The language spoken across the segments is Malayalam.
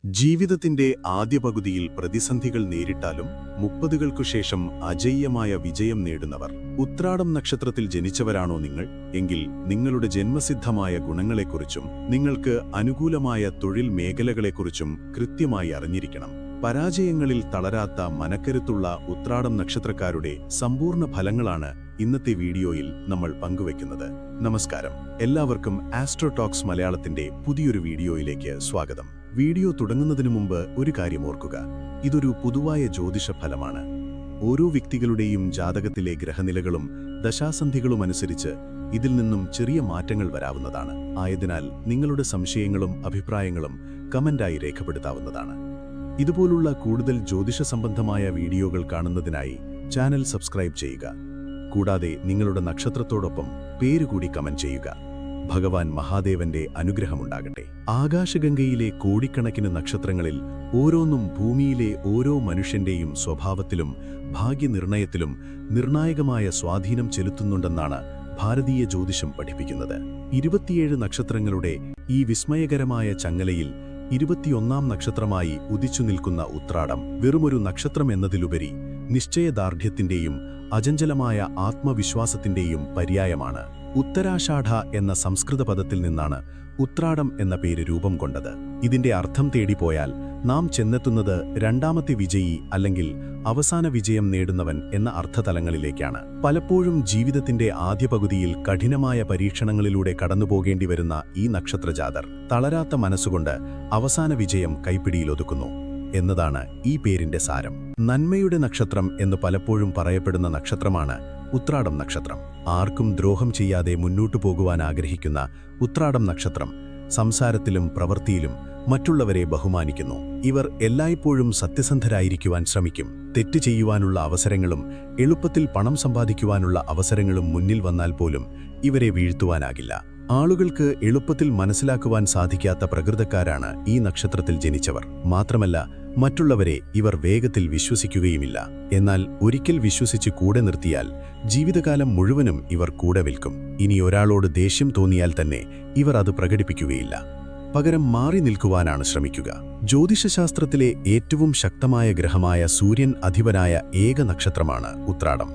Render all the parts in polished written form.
ജീവിതത്തിന്റെ ആദ്യ പകുതിയിൽ പ്രതിസന്ധികൾ നേരിട്ടാലും 30കൾക്കു ശേഷം അജയ്യമായ വിജയം നേടുന്നവർ. ഉത്രാടം നക്ഷത്രത്തിൽ ജനിച്ചവരാണോ നിങ്ങൾ? എങ്കിൽ നിങ്ങളുടെ ജന്മസിദ്ധമായ ഗുണങ്ങളെക്കുറിച്ചും നിങ്ങൾക്ക് അനുകൂലമായ തൊഴിൽ മേഖലകളെക്കുറിച്ചും കൃത്യമായി അറിഞ്ഞിരിക്കണം. പരാജയങ്ങളിൽ തളരാത്ത മനക്കരുത്തുള്ള ഉത്രാടം നക്ഷത്രക്കാരുടെ സമ്പൂർണ്ണ ഫലങ്ങളാണ് ഇന്നത്തെ വീഡിയോയിൽ നമ്മൾ പങ്കുവെക്കുന്നത്. നമസ്കാരം, എല്ലാവർക്കും ആസ്ട്രോ ടോക്സ് മലയാളത്തിന്റെ പുതിയൊരു വീഡിയോയിലേക്ക് സ്വാഗതം. വീഡിയോ തുടങ്ങുന്നതിനു മുമ്പ് ഒരു കാര്യം ഓർക്കുക, ഇതൊരു പൊതുവായ ജ്യോതിഷ ഫലമാണ്. ഓരോ വ്യക്തികളുടെയും ജാതകത്തിലെ ഗ്രഹനിലകളും ദശാസന്ധികളും അനുസരിച്ച് ഇതിൽ നിന്നും ചെറിയ മാറ്റങ്ങൾ വരാവുന്നതാണ്. ആയതിനാൽ നിങ്ങളുടെ സംശയങ്ങളും അഭിപ്രായങ്ങളും കമന്റായി രേഖപ്പെടുത്താവുന്നതാണ്. ഇതുപോലുള്ള കൂടുതൽ ജ്യോതിഷ സംബന്ധമായ വീഡിയോകൾ കാണുന്നതിനായി ചാനൽ സബ്സ്ക്രൈബ് ചെയ്യുക. കൂടാതെ നിങ്ങളുടെ നക്ഷത്രത്തോടൊപ്പം പേരുകൂടി കമന്റ് ചെയ്യുക. ഭഗവാൻ മഹാദേവന്റെ അനുഗ്രഹമുണ്ടാകട്ടെ. ആകാശഗംഗയിലെ കോടിക്കണക്കിന് നക്ഷത്രങ്ങളിൽ ഓരോന്നും ഭൂമിയിലെ ഓരോ മനുഷ്യന്റെയും സ്വഭാവത്തിലും ഭാഗ്യനിർണയത്തിലും നിർണായകമായ സ്വാധീനം ചെലുത്തുന്നുണ്ടെന്നാണ് ഭാരതീയ ജ്യോതിഷം പഠിപ്പിക്കുന്നത്. 27 നക്ഷത്രങ്ങളുടെ ഈ വിസ്മയകരമായ ചങ്ങലയിൽ 21ാം നക്ഷത്രമായി ഉദിച്ചു നിൽക്കുന്ന ഉത്രാടം വെറുമൊരു നക്ഷത്രം എന്നതിലുപരി നിശ്ചയദാർഢ്യത്തിന്റെയും അചഞ്ചലമായ ആത്മവിശ്വാസത്തിന്റെയും പര്യായമാണ്. ഉത്തരാഷാഢ എന്ന സംസ്കൃത പദത്തിൽ നിന്നാണ് ഉത്രാടം എന്ന പേര് രൂപം കൊണ്ടത്. ഇതിന്റെ അർത്ഥം തേടിപ്പോയാൽ നാം ചെന്നെത്തുന്നത് രണ്ടാമത്തെ വിജയി അല്ലെങ്കിൽ അവസാന വിജയം നേടുന്നവൻ എന്ന അർത്ഥതലങ്ങളിലേക്കാണ്. പലപ്പോഴും ജീവിതത്തിന്റെ ആദ്യ പകുതിയിൽ കഠിനമായ പരീക്ഷണങ്ങളിലൂടെ കടന്നുപോകേണ്ടി വരുന്ന ഈ നക്ഷത്രജാതർ തളരാത്ത മനസ്സുകൊണ്ട് അവസാന വിജയം കൈപ്പിടിയിലൊതുക്കുന്നു എന്നതാണ് ഈ പേരിന്റെ സാരം. നന്മയുടെ നക്ഷത്രം എന്ന് പലപ്പോഴും പറയപ്പെടുന്ന നക്ഷത്രമാണ് ഉത്രാടം നക്ഷത്രം. ആർക്കും ദ്രോഹം ചെയ്യാതെ മുന്നോട്ടു പോകുവാൻ ആഗ്രഹിക്കുന്ന ഉത്രാടം നക്ഷത്രം സംസാരത്തിലും പ്രവൃത്തിയിലും മറ്റുള്ളവരെ ബഹുമാനിക്കുന്നു. ഇവർ എല്ലായ്പ്പോഴും സത്യസന്ധരായിരിക്കുവാൻ ശ്രമിക്കും. തെറ്റ് ചെയ്യുവാനുള്ള അവസരങ്ങളും എളുപ്പത്തിൽ പണം സമ്പാദിക്കുവാനുള്ള അവസരങ്ങളും മുന്നിൽ വന്നാൽ പോലും ഇവരെ വീഴ്ത്തുവാനാകില്ല. ആളുകൾക്ക് എളുപ്പത്തിൽ മനസ്സിലാക്കുവാൻ സാധിക്കാത്ത പ്രകൃതക്കാരാണ് ഈ നക്ഷത്രത്തിൽ ജനിച്ചവർ. മാത്രമല്ല, മറ്റുള്ളവരെ ഇവർ വേഗത്തിൽ വിശ്വസിക്കുകയുമില്ല. എന്നാൽ ഒരിക്കൽ വിശ്വസിച്ച് കൂടെ നിർത്തിയാൽ ജീവിതകാലം മുഴുവനും ഇവർ കൂടെ വിൽക്കും. ഇനി ഒരാളോട് ദേഷ്യം തോന്നിയാൽ തന്നെ ഇവർ അത് പ്രകടിപ്പിക്കുകയില്ല. പകരം മാറി നിൽക്കുവാനാണ് ശ്രമിക്കുക. ജ്യോതിഷശാസ്ത്രത്തിലെ ഏറ്റവും ശക്തമായ ഗ്രഹമായ സൂര്യൻ അധിപനായ ഏക നക്ഷത്രമാണ് ഉത്രാടം.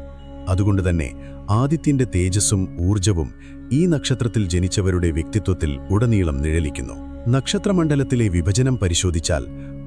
അതുകൊണ്ടുതന്നെ ആദിത്യന്റെ തേജസ്സും ഊർജവും ഈ നക്ഷത്രത്തിൽ ജനിച്ചവരുടെ വ്യക്തിത്വത്തിൽ ഉടനീളം നിഴലിക്കുന്നു. നക്ഷത്രമണ്ഡലത്തിലെ വിഭജനം പരിശോധിച്ചാൽ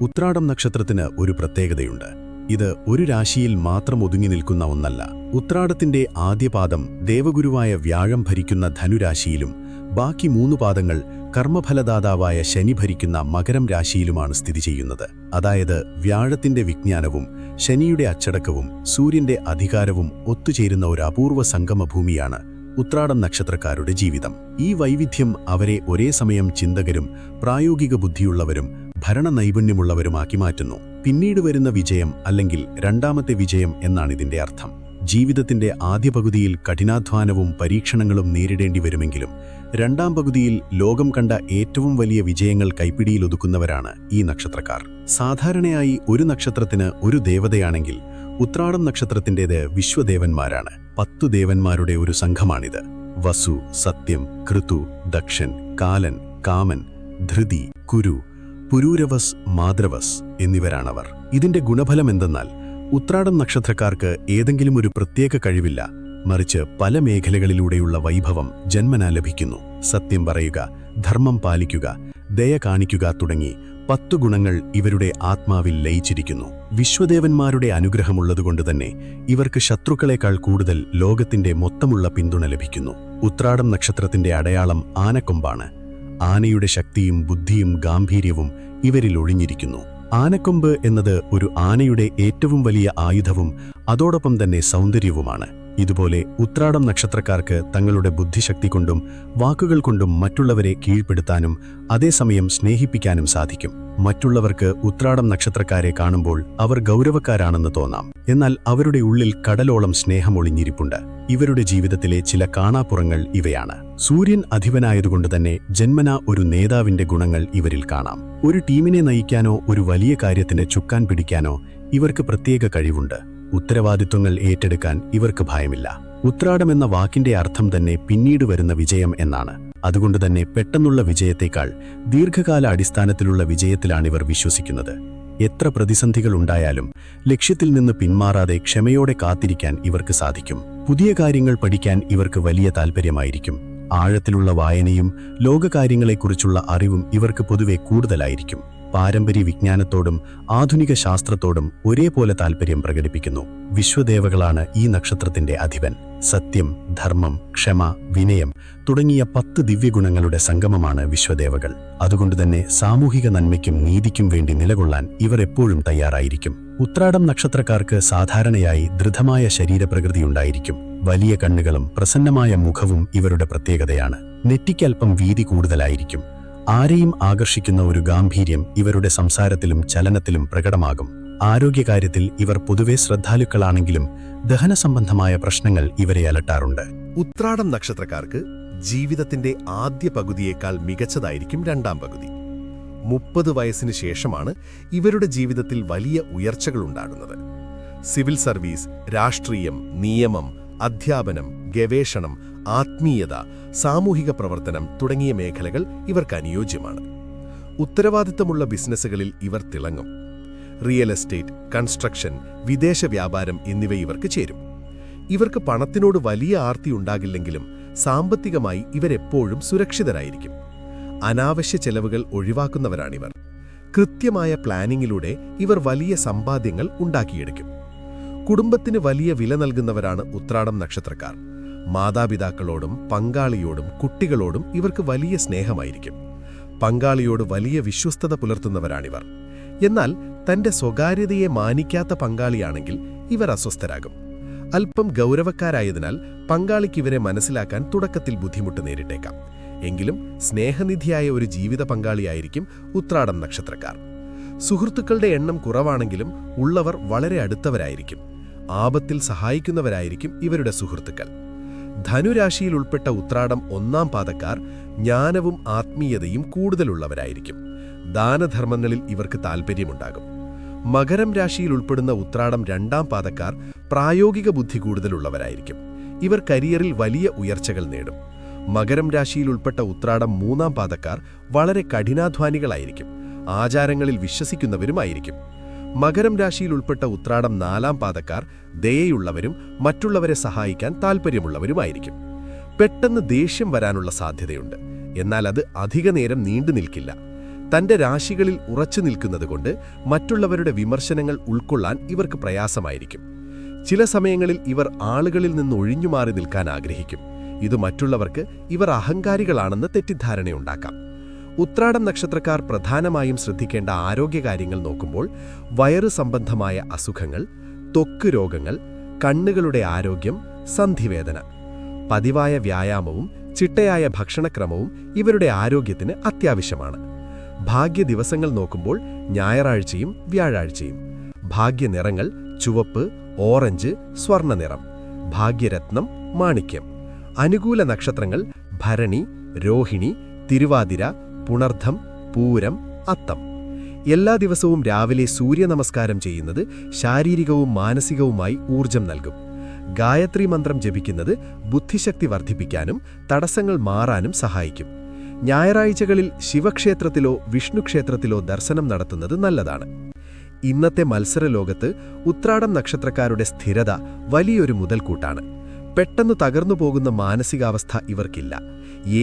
ഉത്രാടം നക്ഷത്രത്തിന് ഒരു പ്രത്യേകതയുണ്ട്. ഇത് ഒരു രാശിയിൽ മാത്രം ഒതുങ്ങി നിൽക്കുന്ന ഒന്നല്ല. ഉത്രാടത്തിന്റെ ആദ്യപാദം ദേവഗുരുവായ വ്യാഴം ഭരിക്കുന്ന ധനുരാശിയിലും ബാക്കി 3 പാദങ്ങൾ കർമ്മഫലദാതാവായ ശനി ഭരിക്കുന്ന മകരം രാശിയിലുമാണ് സ്ഥിതി ചെയ്യുന്നത്. അതായത് വ്യാഴത്തിന്റെ വിജ്ഞാനവും ശനിയുടെ അച്ചടക്കവും സൂര്യന്റെ അധികാരവും ഒത്തുചേരുന്ന ഒരു അപൂർവ സംഗമഭൂമിയാണ് ഉത്രാടം നക്ഷത്രക്കാരുടെ ജീവിതം. ഈ വൈവിധ്യം അവരെ ഒരേ സമയം ചിന്തകരും പ്രായോഗിക ബുദ്ധിയുള്ളവരും ഭരണ നൈപുണ്യമുള്ളവരുമാക്കി മാറ്റുന്നു. പിന്നീട് വരുന്ന വിജയം അല്ലെങ്കിൽ രണ്ടാമത്തെ വിജയം എന്നാണിതിന്റെ അർത്ഥം. ജീവിതത്തിന്റെ ആദ്യ പകുതിയിൽ കഠിനാധ്വാനവും പരീക്ഷണങ്ങളും നേരിടേണ്ടി വരുമെങ്കിലും രണ്ടാം പകുതിയിൽ ലോകം കണ്ട ഏറ്റവും വലിയ വിജയങ്ങൾ കൈപ്പിടിയിലൊതുക്കുന്നവരാണ് ഈ നക്ഷത്രക്കാർ. സാധാരണയായി ഒരു നക്ഷത്രത്തിന് ഒരു ദേവതയാണെങ്കിൽ ഉത്രാടം നക്ഷത്രത്തിൻ്റേത് വിശ്വദേവന്മാരാണ്. 10 ദേവന്മാരുടെ ഒരു സംഘമാണിത്. വസു, സത്യം, കൃതു, ദക്ഷൻ, കാലൻ, കാമൻ, ധൃതി, കുരു, പുരൂരവസ്, മാദ്രവസ് എന്നിവരാണവർ. ഇതിന്റെ ഗുണഫലം എന്തെന്നാൽ ഉത്രാടം നക്ഷത്രക്കാർക്ക് ഏതെങ്കിലും ഒരു പ്രത്യേക കഴിവില്ല, മറിച്ച് പല മേഖലകളിലൂടെയുള്ള വൈഭവം ജന്മനാ ലഭിക്കുന്നു. സത്യം പറയുക, ധർമ്മം പാലിക്കുക, ദയ കാണിക്കുക തുടങ്ങി 10 ഗുണങ്ങൾ ഇവരുടെ ആത്മാവിൽ ലയിച്ചിരിക്കുന്നു. വിശ്വദേവന്മാരുടെ അനുഗ്രഹമുള്ളതുകൊണ്ടുതന്നെ ഇവർക്ക് ശത്രുക്കളെക്കാൾ കൂടുതൽ ലോകത്തിന്റെ മൊത്തമുള്ള പിന്തുണ ലഭിക്കുന്നു. ഉത്രാടം നക്ഷത്രത്തിന്റെ അടയാളം ആനക്കൊമ്പാണ്. ആനയുടെ ശക്തിയും ബുദ്ധിയും ഗാംഭീര്യവും ഇവരിൽ ഒളിഞ്ഞിരിക്കുന്നു. ആനക്കൊമ്പ് എന്നത് ഒരു ആനയുടെ ഏറ്റവും വലിയ ആയുധവും അതോടൊപ്പം തന്നെ സൗന്ദര്യവുമാണ്. ഇതുപോലെ ഉത്രാടം നക്ഷത്രക്കാർക്ക് തങ്ങളുടെ ബുദ്ധിശക്തി കൊണ്ടും വാക്കുകൾ കൊണ്ടും മറ്റുള്ളവരെ കീഴ്പ്പെടുത്താനും അതേസമയം സ്നേഹിപ്പിക്കാനും സാധിക്കും. മറ്റുള്ളവർക്ക് ഉത്രാടം നക്ഷത്രക്കാരെ കാണുമ്പോൾ അവർ ഗൗരവക്കാരാണെന്ന് തോന്നാം. എന്നാൽ അവരുടെ ഉള്ളിൽ കടലോളം സ്നേഹം ഒളിഞ്ഞിരിപ്പുണ്ട്. ഇവരുടെ ജീവിതത്തിലെ ചില കാണാപ്പുറങ്ങൾ ഇവയാണ്. സൂര്യൻ അധിപനായതുകൊണ്ട് തന്നെ ജന്മനാ ഒരു നേതാവിന്റെ ഗുണങ്ങൾ ഇവരിൽ കാണാം. ഒരു ടീമിനെ നയിക്കാനോ ഒരു വലിയ കാര്യത്തിന് ചുക്കാൻ പിടിക്കാനോ ഇവർക്ക് പ്രത്യേക കഴിവുണ്ട്. ഉത്തരവാദിത്വങ്ങൾ ഏറ്റെടുക്കാൻ ഇവർക്ക് ഭയമില്ല. ഉത്രാടം എന്ന വാക്കിന്റെ അർത്ഥം തന്നെ പിന്നീട് വരുന്ന വിജയം എന്നാണ്. അതുകൊണ്ടുതന്നെ പെട്ടെന്നുള്ള വിജയത്തേക്കാൾ ദീർഘകാല അടിസ്ഥാനത്തിലുള്ള വിജയത്തിലാണിവർ വിശ്വസിക്കുന്നത്. എത്ര പ്രതിസന്ധികളുണ്ടായാലും ലക്ഷ്യത്തിൽ നിന്ന് പിന്മാറാതെ ക്ഷമയോടെ കാത്തിരിക്കാൻ ഇവർക്ക് സാധിക്കും. പുതിയ കാര്യങ്ങൾ പഠിക്കാൻ ഇവർക്ക് വലിയ താൽപ്പര്യമായിരിക്കും. ആഴത്തിലുള്ള വായനയും ലോകകാര്യങ്ങളെക്കുറിച്ചുള്ള അറിവും ഇവർക്ക് പൊതുവെ കൂടുതലായിരിക്കും. പാരമ്പര്യ വിജ്ഞാനത്തോടും ആധുനിക ശാസ്ത്രത്തോടും ഒരേപോലെ താൽപ്പര്യം പ്രകടിപ്പിക്കുന്നു. വിശ്വദേവകളാണ് ഈ നക്ഷത്രത്തിന്റെ അധിപൻ. സത്യം, ധർമ്മം, ക്ഷമ, വിനയം തുടങ്ങിയ 10 ദിവ്യഗുണങ്ങളുടെ സംഗമമാണ് വിശ്വദേവകൾ. അതുകൊണ്ടുതന്നെ സാമൂഹിക നന്മയ്ക്കും നീതിക്കും വേണ്ടി നിലകൊള്ളാൻ ഇവർ എപ്പോഴും തയ്യാറായിരിക്കും. ഉത്രാടം നക്ഷത്രക്കാർക്ക് സാധാരണയായി ദൃഢമായ ശരീരപ്രകൃതിയുണ്ടായിരിക്കും. വലിയ കണ്ണുകളും പ്രസന്നമായ മുഖവും ഇവരുടെ പ്രത്യേകതയാണ്. നെറ്റിക്കൽപ്പം വീതി കൂടുതലായിരിക്കും. ആരെയും ആകർഷിക്കുന്ന ഒരു ഗാംഭീര്യം ഇവരുടെ സംസാരത്തിലും ചലനത്തിലും പ്രകടമാകും. ആരോഗ്യകാര്യത്തിൽ ഇവർ പൊതുവെ ശ്രദ്ധാലുക്കളാണെങ്കിലും ദഹന സംബന്ധമായ പ്രശ്നങ്ങൾ ഇവരെ അലട്ടാറുണ്ട്. ഉത്രാടം നക്ഷത്രക്കാർക്ക് ജീവിതത്തിന്റെ ആദ്യ പകുതിയേക്കാൾ മികച്ചതായിരിക്കും രണ്ടാം പകുതി. 30 വയസ്സിന് ശേഷമാണ് ഇവരുടെ ജീവിതത്തിൽ വലിയ ഉയർച്ചകളുണ്ടാകുന്നത്. സിവിൽ സർവീസ്, രാഷ്ട്രീയം, നിയമം, അധ്യാപനം, ഗവേഷണം, ആത്മീയത, സാമൂഹിക പ്രവർത്തനം തുടങ്ങിയ മേഖലകൾ ഇവർക്ക് അനുയോജ്യമാണ്. ഉത്തരവാദിത്തമുള്ള ബിസിനസ്സുകളിൽ ഇവർ തിളങ്ങും. റിയൽ എസ്റ്റേറ്റ്, കൺസ്ട്രക്ഷൻ, വിദേശ വ്യാപാരം എന്നിവ ഇവർക്ക് ചേരും. ഇവർക്ക് പണത്തിനോട് വലിയ ആർത്തി ഉണ്ടാകില്ലെങ്കിലും സാമ്പത്തികമായി ഇവരെപ്പോഴും സുരക്ഷിതരായിരിക്കും. അനാവശ്യ ചെലവുകൾ ഒഴിവാക്കുന്നവരാണിവർ. കൃത്യമായ പ്ലാനിങ്ങിലൂടെ ഇവർ വലിയ സമ്പാദ്യങ്ങൾ ഉണ്ടാക്കിയെടുക്കും. കുടുംബത്തിന് വലിയ വില നൽകുന്നവരാണ് ഉത്രാടം നക്ഷത്രക്കാർ. മാതാപിതാക്കളോടും പങ്കാളിയോടും കുട്ടികളോടും ഇവർക്ക് വലിയ സ്നേഹമായിരിക്കും. പങ്കാളിയോട് വലിയ വിശ്വസ്തത പുലർത്തുന്നവരാണിവർ. എന്നാൽ തന്റെ സ്വകാര്യതയെ മാനിക്കാത്ത പങ്കാളിയാണെങ്കിൽ ഇവർ അസ്വസ്ഥരാകും. അല്പം ഗൗരവക്കാരായതിനാൽ പങ്കാളിക്ക് ഇവരെ മനസ്സിലാക്കാൻ തുടക്കത്തിൽ ബുദ്ധിമുട്ട് നേരിട്ടേക്കാം. എങ്കിലും സ്നേഹനിധിയായ ഒരു ജീവിത പങ്കാളിയായിരിക്കും ഉത്രാടം നക്ഷത്രക്കാർ. സുഹൃത്തുക്കളുടെ എണ്ണം കുറവാണെങ്കിലും ഉള്ളവർ വളരെ അടുത്തവരായിരിക്കും. ആപത്തിൽ സഹായിക്കുന്നവരായിരിക്കും ഇവരുടെ സുഹൃത്തുക്കൾ. ധനുരാശിയിൽ ഉൾപ്പെട്ട ഉത്രാടം 1-ാം പാദക്കാർ ജ്ഞാനവും ആത്മീയതയും കൂടുതലുള്ളവരായിരിക്കും. ദാനധർമ്മങ്ങളിൽ ഇവർക്ക് താൽപ്പര്യമുണ്ടാകും. മകരം രാശിയിൽ ഉൾപ്പെടുന്ന ഉത്രാടം 2-ാം പാദക്കാർ പ്രായോഗിക ബുദ്ധി കൂടുതലുള്ളവരായിരിക്കും. ഇവർ കരിയറിൽ വലിയ ഉയർച്ചകൾ നേടും. മകരം രാശിയിൽ ഉൾപ്പെട്ട ഉത്രാടം 3-ാം പാദക്കാർ വളരെ കഠിനാധ്വാനികളായിരിക്കും. ആചാരങ്ങളിൽ വിശ്വസിക്കുന്നവരുമായിരിക്കും. മകരം രാശിയിൽ ഉൾപ്പെട്ട ഉത്രാടം 4-ാം പാദക്കാർ ദയയുള്ളവരും മറ്റുള്ളവരെ സഹായിക്കാൻ താൽപ്പര്യമുള്ളവരുമായിരിക്കും. പെട്ടെന്ന് ദേഷ്യം വരാനുള്ള സാധ്യതയുണ്ട്. എന്നാൽ അത് അധിക നേരം നീണ്ടു നിൽക്കില്ല. തന്റെ രാശികളിൽ ഉറച്ചു നിൽക്കുന്നതുകൊണ്ട് മറ്റുള്ളവരുടെ വിമർശനങ്ങൾ ഉൾക്കൊള്ളാൻ ഇവർക്ക് പ്രയാസമായിരിക്കും. ചില സമയങ്ങളിൽ ഇവർ ആളുകളിൽ നിന്ന് ഒഴിഞ്ഞുമാറി നിൽക്കാൻ ആഗ്രഹിക്കും. ഇത് മറ്റുള്ളവർക്ക് ഇവർ അഹങ്കാരികളാണെന്ന് തെറ്റിദ്ധാരണയുണ്ടാക്കാം. ഉത്രാടം നക്ഷത്രക്കാർ പ്രധാനമായും ശ്രദ്ധിക്കേണ്ട ആരോഗ്യകാര്യങ്ങൾ നോക്കുമ്പോൾ വയറ് സംബന്ധമായ അസുഖങ്ങൾ, ത്വക്ക് രോഗങ്ങൾ, കണ്ണുകളുടെ ആരോഗ്യം, സന്ധിവേദന. പതിവായ വ്യായാമവും ചിട്ടയായ ഭക്ഷണക്രമവും ഇവരുടെ ആരോഗ്യത്തിന് അത്യാവശ്യമാണ്. ഭാഗ്യ ദിവസങ്ങൾ നോക്കുമ്പോൾ ഞായറാഴ്ചയും വ്യാഴാഴ്ചയും. ഭാഗ്യനിറങ്ങൾ ചുവപ്പ്, ഓറഞ്ച്, സ്വർണ്ണനിറം. ഭാഗ്യരത്നം മാണിക്യം. അനുകൂല നക്ഷത്രങ്ങൾ ഭരണി, രോഹിണി, തിരുവാതിര, പുണർദ്ധം, പൂരം, അത്തം. എല്ലാ ദിവസവും രാവിലെ സൂര്യനമസ്കാരം ചെയ്യുന്നത് ശാരീരികവും മാനസികവുമായി ഊർജം നൽകും. ഗായത്രി മന്ത്രം ജപിക്കുന്നത് ബുദ്ധിശക്തി വർദ്ധിപ്പിക്കാനും തടസ്സങ്ങൾ മാറാനും സഹായിക്കും. ഞായറാഴ്ചകളിൽ ശിവക്ഷേത്രത്തിലോ വിഷ്ണുക്ഷേത്രത്തിലോ ദർശനം നടത്തുന്നത് നല്ലതാണ്. ഇന്നത്തെ മത്സരലോകത്ത് ഉത്രാടം നക്ഷത്രക്കാരുടെ സ്ഥിരത വലിയൊരു മുതൽക്കൂട്ടാണ്. പെട്ടെന്ന് തകർന്നു പോകുന്ന മാനസികാവസ്ഥ ഇവർക്കില്ല.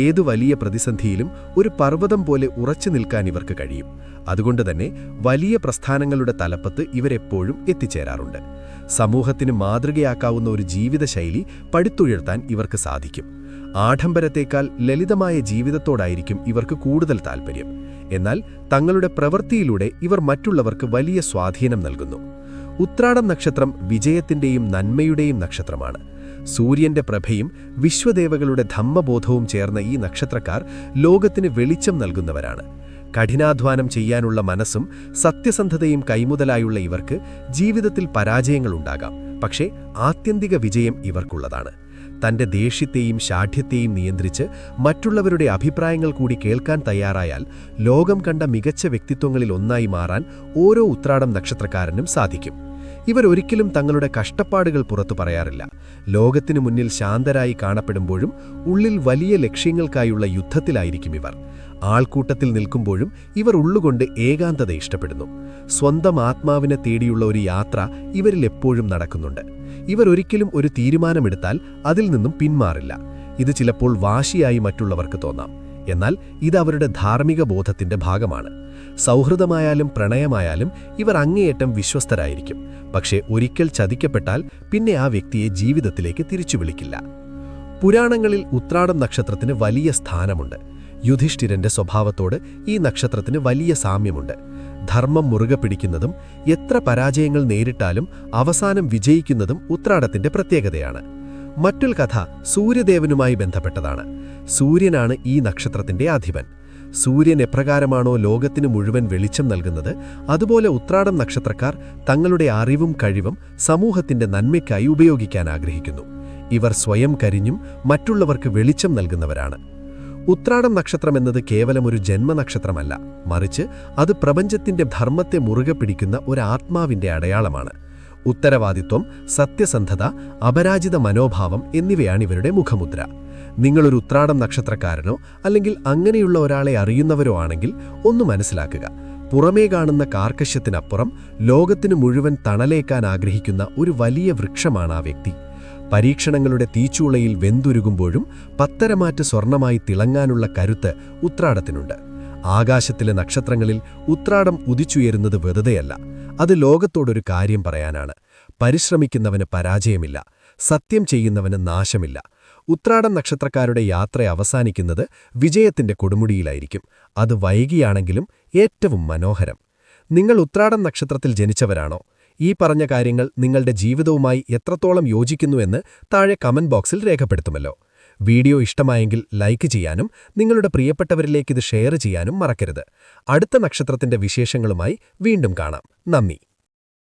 ഏതു വലിയ പ്രതിസന്ധിയിലും ഒരു പർവ്വതം പോലെ ഉറച്ചു നിൽക്കാൻ ഇവർക്ക് കഴിയും. അതുകൊണ്ടുതന്നെ വലിയ പ്രസ്ഥാനങ്ങളുടെ തലപ്പത്ത് ഇവരെപ്പോഴും എത്തിച്ചേരാറുണ്ട്. സമൂഹത്തിന് മാതൃകയാക്കാവുന്ന ഒരു ജീവിതശൈലി പടുത്തുയർത്താൻ ഇവർക്ക് സാധിക്കും. ആഡംബരത്തേക്കാൾ ലളിതമായ ജീവിതത്തോടായിരിക്കും ഇവർക്ക് കൂടുതൽ താൽപ്പര്യം. എന്നാൽ തങ്ങളുടെ പ്രവൃത്തിയിലൂടെ ഇവർ മറ്റുള്ളവർക്ക് വലിയ സ്വാധീനം നൽകുന്നു. ഉത്രാടം നക്ഷത്രം വിജയത്തിന്റെയും നന്മയുടെയും നക്ഷത്രമാണ്. സൂര്യന്റെ പ്രഭയും വിശ്വദേവകളുടെ ധമ്മബോധവും ചേർന്ന ഈ നക്ഷത്രക്കാർ ലോകത്തിന് വെളിച്ചം നൽകുന്നവരാണ്. കഠിനാധ്വാനം ചെയ്യാനുള്ള മനസ്സും സത്യസന്ധതയും കൈമുതലായുള്ള ഇവർക്ക് ജീവിതത്തിൽ പരാജയങ്ങളുണ്ടാകാം. പക്ഷേ ആത്യന്തിക വിജയം ഇവർക്കുള്ളതാണ്. തന്റെ ദേഷ്യത്തെയും ശാഠ്യത്തെയും നിയന്ത്രിച്ച് മറ്റുള്ളവരുടെ അഭിപ്രായങ്ങൾ കൂടി കേൾക്കാൻ തയ്യാറായാൽ ലോകം കണ്ട മികച്ച വ്യക്തിത്വങ്ങളിൽ ഒന്നായി മാറാൻ ഓരോ ഉത്രാടം നക്ഷത്രക്കാരനും സാധിക്കും. ഇവരൊരിക്കലും തങ്ങളുടെ കഷ്ടപ്പാടുകൾ പുറത്തു പറയാറില്ല. ലോകത്തിനു മുന്നിൽ ശാന്തരായി കാണപ്പെടുമ്പോഴും ഉള്ളിൽ വലിയ ലക്ഷ്യങ്ങൾക്കായുള്ള യുദ്ധത്തിലായിരിക്കും ഇവർ. ആൾക്കൂട്ടത്തിൽ നിൽക്കുമ്പോഴും ഇവർ ഉള്ളുകൊണ്ട് ഏകാന്തത ഇഷ്ടപ്പെടുന്നു. സ്വന്തം ആത്മാവിനെ തേടിയുള്ള ഒരു യാത്ര ഇവരിൽ എപ്പോഴും നടക്കുന്നുണ്ട്. ഇവർ ഒരിക്കലും ഒരു തീരുമാനമെടുത്താൽ അതിൽ നിന്നും പിന്മാറില്ല. ഇത് ചിലപ്പോൾ വാശിയായി മറ്റുള്ളവർക്ക് തോന്നാം, എന്നാൽ ഇത് അവരുടെ ധാർമ്മിക ബോധത്തിന്റെ ഭാഗമാണ്. സൗഹൃദമായാലും പ്രണയമായാലും ഇവർ അങ്ങേയറ്റം വിശ്വസ്തരായിരിക്കും. പക്ഷേ ഒരിക്കൽ ചതിക്കപ്പെട്ടാൽ പിന്നെ ആ വ്യക്തിയെ ജീവിതത്തിലേക്ക് തിരിച്ചു വിളിക്കില്ല. പുരാണങ്ങളിൽ ഉത്രാടം നക്ഷത്രത്തിന് വലിയ സ്ഥാനമുണ്ട്. യുധിഷ്ഠിരന്റെ സ്വഭാവത്തോട് ഈ നക്ഷത്രത്തിന് വലിയ സാമ്യമുണ്ട്. ധർമ്മം മുറുകെ പിടിക്കുന്നതും എത്ര പരാജയങ്ങൾ നേരിട്ടാലും അവസാനം വിജയിക്കുന്നതും ഉത്രാടത്തിന്റെ പ്രത്യേകതയാണ്. മറ്റൊരു കഥ സൂര്യദേവനുമായി ബന്ധപ്പെട്ടതാണ്. സൂര്യനാണ് ഈ നക്ഷത്രത്തിന്റെ അധിപൻ. സൂര്യൻ എപ്രകാരമാണോ ലോകത്തിന് മുഴുവൻ വെളിച്ചം നൽകുന്നത്, അതുപോലെ ഉത്രാടം നക്ഷത്രക്കാർ തങ്ങളുടെ അറിവും കഴിവും സമൂഹത്തിന്റെ നന്മയ്ക്കായി ഉപയോഗിക്കാൻ ആഗ്രഹിക്കുന്നു. ഇവർ സ്വയം കരിഞ്ഞും മറ്റുള്ളവർക്ക് വെളിച്ചം നൽകുന്നവരാണ്. ഉത്രാടം നക്ഷത്രമെന്നത് കേവലം ഒരു ജന്മനക്ഷത്രമല്ല, മറിച്ച് അത് പ്രപഞ്ചത്തിന്റെ ധർമ്മത്തെ മുറുകെ പിടിക്കുന്ന ഒരു ആത്മാവിന്റെ അടയാളമാണ്. ഉത്തരവാദിത്വം, സത്യസന്ധത, അപരാജിത മനോഭാവം എന്നിവയാണ് ഇവരുടെ മുഖമുദ്ര. നിങ്ങളൊരു ഉത്രാടം നക്ഷത്രക്കാരനോ അല്ലെങ്കിൽ അങ്ങനെയുള്ള ഒരാളെ അറിയുന്നവരോ ആണെങ്കിൽ ഒന്ന് മനസ്സിലാക്കുക. പുറമേ കാണുന്ന കാർക്കശ്യത്തിനപ്പുറം ലോകത്തിനു മുഴുവൻ തണലേക്കാൻ ആഗ്രഹിക്കുന്ന ഒരു വലിയ വൃക്ഷമാണ് ആ വ്യക്തി. പരീക്ഷണങ്ങളുടെ തീച്ചൂളയിൽ വെന്തുരുകുമ്പോഴും പത്തരമാറ്റ് സ്വർണമായി തിളങ്ങാനുള്ള കരുത്ത് ഉത്രാടത്തിനുണ്ട്. ആകാശത്തിലെ നക്ഷത്രങ്ങളിൽ ഉത്രാടം ഉദിച്ചുയരുന്നത് വെറുതെയല്ല, അത് ലോകത്തോടൊരു കാര്യം പറയാനാണ്. പരിശ്രമിക്കുന്നവന് പരാജയമില്ല, സത്യം ചെയ്യുന്നവന് നാശമില്ല. ഉത്രാടം നക്ഷത്രക്കാരുടെ യാത്ര അവസാനിക്കുന്നത് വിജയത്തിന്റെ കൊടുമുടിയിലായിരിക്കും. അത് വൈകിയാണെങ്കിലും ഏറ്റവും മനോഹരം. നിങ്ങൾ ഉത്രാടം നക്ഷത്രത്തിൽ ജനിച്ചവരാണോ? ഈ പറഞ്ഞ കാര്യങ്ങൾ നിങ്ങളുടെ ജീവിതവുമായി എത്രത്തോളം യോജിക്കുന്നുവെന്ന് താഴെ കമന്റ് ബോക്സിൽ രേഖപ്പെടുത്തുമല്ലോ. വീഡിയോ ഇഷ്ടമായെങ്കിൽ ലൈക്ക് ചെയ്യാനും നിങ്ങളുടെ പ്രിയപ്പെട്ടവരിലേക്ക് ഇത് ഷെയർ ചെയ്യാനും മറക്കരുത്. അടുത്ത നക്ഷത്രത്തിന്റെ വിശേഷങ്ങളുമായി വീണ്ടും കാണാം. നന്ദി.